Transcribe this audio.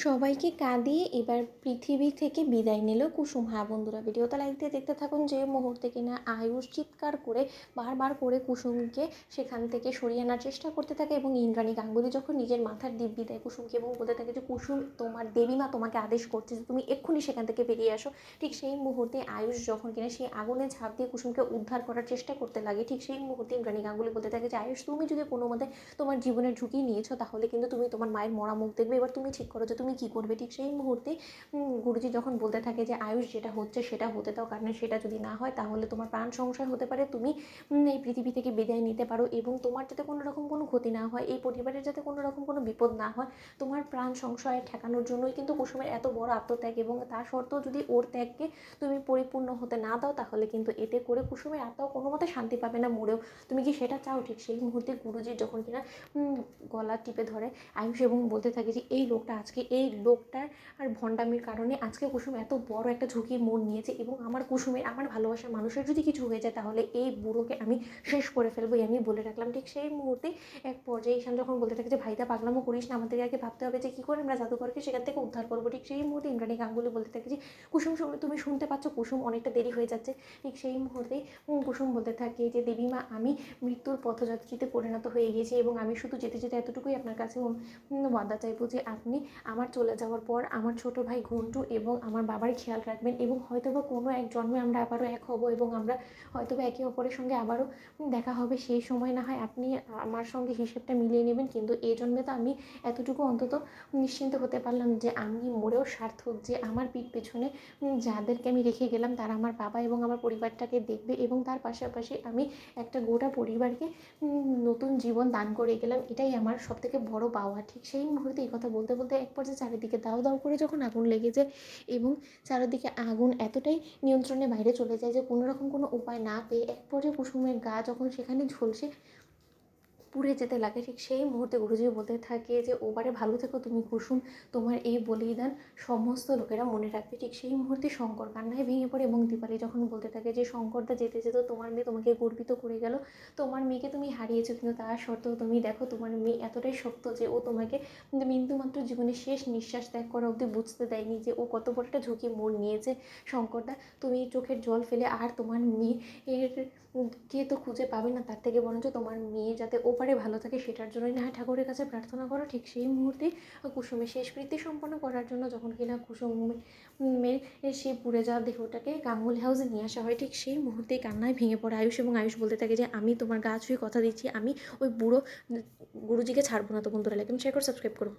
সবাইকে কাঁদিয়ে এবার পৃথিবী থেকে বিদায় নিল কুসুম। হ্যাঁ বন্ধুরা, ভিডিওটা লাইক দিয়ে দেখতে থাকুন। যে মুহূর্তে কিনা আয়ুষ চিৎকার করে বারবার করে কুসুমকে সেখান থেকে সরিয়ে আনার চেষ্টা করতে থাকে এবং ইন্দ্রাণী গাঙ্গুলি যখন নিজের মাথার দিব্যি দেয় কুসুমকে এবং বলতে থাকে যে কুসুম, তোমার দেবীমা তোমাকে আদেশ করছে যে তুমি এক্ষুনি সেখান থেকে বেরিয়ে আসো। ঠিক সেই মুহূর্তে আয়ুষ যখন কিনা সেই আগুনে ঝাঁপ দিয়ে কুসুমকে উদ্ধার করার চেষ্টা করতে লাগে, ঠিক সেই মুহূর্তে ইন্দ্রাণী গাঙ্গুলি বলতে থাকে যে আয়ুষ, তুমি যদি কোনো মতে তোমার জীবনের ঝুঁকি নিয়েছো তাহলে কিন্তু তুমি তোমার মায়ের মরা মুখ দেখবে। এবার তুমি ঠিক করো যে তুমি কী করবে। ঠিক সেই মুহূর্তে গুরুজি যখন বলতে থাকে যে আয়ুষ, যেটা হচ্ছে সেটা হতে দাও, কারণ সেটা যদি না হয় তাহলে তোমার প্রাণ সংশয় হতে পারে, তুমি এই পৃথিবী থেকে বিদায় নিতে পারো এবং তোমার যাতে কোনো রকম কোনো ক্ষতি না হয়, এই পরিবারের যাতে কোনো রকম কোনো বিপদ না হয়, তোমার প্রাণ সংশয় ঠেকানোর জন্যই কিন্তু কুসুমের এত বড় আত্মত্যাগ। এবং তা সত্ত্বেও যদি ওর ত্যাগকে তুমি পরিপূর্ণ হতে না দাও তাহলে কিন্তু এতে করে কুসুমের আত্মাও কোনো মতে শান্তি পাবে না মরেও। তুমি কি সেটা চাও? ঠিক সেই মুহূর্তে গুরুজি যখন কিনা গলা টিপে ধরে আয়ুষ এবং বলতে থাকে যে এই লোকটার আর ভণ্ডামির কারণে আজকে কুসুম এত বড় একটা ঝুঁকির মোড় নিয়েছে এবং আমার ভালোবাসার মানুষের যদি কিছু হয়ে যায় তাহলে এই বুড়োকে আমি শেষ করে ফেলবো, আমি বলে রাখলাম। ঠিক সেই মুহূর্তে এক পর্যায়ে ঈশান যখন বলতে থাকে যে ভাইদা পাগলামো করিস না, আমাদের আগে ভাবতে হবে যে কী করে আমরা জাদুঘরকে সেখান থেকে উদ্ধার করবো। ঠিক সেই মুহূর্তে ইন্দ্রাণী গাঙ্গুলি বলতে থাকে যে কুসুম, তুমি শুনতে পাচ্ছ কুসুম, অনেকটা দেরি হয়ে যাচ্ছে। ঠিক সেই মুহূর্তেই কুসুম বলতে থাকে যে দেবীমা, আমি মৃত্যুর পথযাত্রীতে পরিণত হয়ে গেছি এবং আমি শুধু যেতে যেতে এতটুকুই আপনার কাছে ওয়াদা চাইবো যে আপনি আমার চলে যাওয়ার পর আমার ছোট ভাই ঘন্টু এবং আমার বাবার খেয়াল রাখবেন এবং হয়তোবা কোনো এক জন্মে আমরা আবারও এক হব এবং আমরা হয়তোবা একে অপরের সঙ্গে আবারও দেখা হবে। সেই সময় না হয় আপনি আমার সঙ্গে হিসেবটা মিলিয়ে নেবেন, কিন্তু এই জন্মে তো আমি এতটুকু অন্তত নিশ্চিন্ত হতে পারলাম যে আমি মরেও সার্থক, যে আমার পিঠ পেছনে যাদেরকে আমি রেখে গেলাম তারা আমার বাবা এবং আমার পরিবারটাকে দেখবে এবং তার পাশাপাশি আমি একটা গোটা পরিবারকে নতুন জীবন দান করে গেলাম। এটাই আমার সবথেকে বড় পাওয়া। ঠিক সেই মুহূর্তে এই কথা বলতে বলতে এক পর্যায়ে চারিদিকে দাউ দাউ করে যখন আগুন লেগে যায় এবং চারিদিকে আগুন এতটাই নিয়ন্ত্রণের বাইরে চলে যায় যে কোনো রকম কোনো উপায় না পেয়ে এক পর্যায়ে কুসুমের গা যখন সেখানে ঝলসে পুড়ে যেতে লাগে, ঠিক সেই মুহূর্তে গুরুজি বলতে থাকে যে ওবারে ভালো থেকো তুমি কুসুম, তোমার এই বলিদান সমস্ত লোকেরা মনে রাখবে। ঠিক সেই মুহূর্তে শঙ্কর কান্নায় ভেঙে পড়ে এবং দীপালি যখন বলতে থাকে যে শঙ্করদা যেতে যেত তোমার মেয়ে তোমাকে গর্বিত করে গেল, তোমার মেয়েকে তুমি হারিয়েছো কিন্তু তা সত্ত্বেও তুমি দেখো তোমার মেয়ে এতটাই শক্ত যে ও তোমাকে বিন্দুমাত্র জীবনের শেষ নিঃশ্বাস ত্যাগ করা অবধি বুঝতে দেয়নি যে ও কত বড় একটা ঝুঁকি মোড় নিয়েছে। শঙ্করদা, তুমি চোখের জল ফেলে আর তোমার মেয়ের কে তো খুঁজে পাবে না, তার থেকে বরঞ্চ তোমার মেয়ে যাতে ওপারে ভালো থাকে সেটার জন্যই না হয় ঠাকুরের কাছে প্রার্থনা করো। ঠিক সেই মুহূর্তে কুসুমের শেষকৃত্য সম্পন্ন করার জন্য যখন কিনা কুসুমের সেই পুড়ে যাওয়া দেহটাকে গাঙ্গুলি হাউসে নিয়ে আসা হয়, ঠিক সেই মুহূর্তেই কান্নায় ভেঙে পড়ে আয়ুষ এবং আয়ুষ বলতে থাকে যে আমি তোমার গা ছুঁয়ে কথা দিচ্ছি আমি ওই বুড়ো গুরুজিকে ছাড়বো না। তো বন্ধুরা, লাইক এবং শেয়ার করে সাবস্ক্রাইব করো।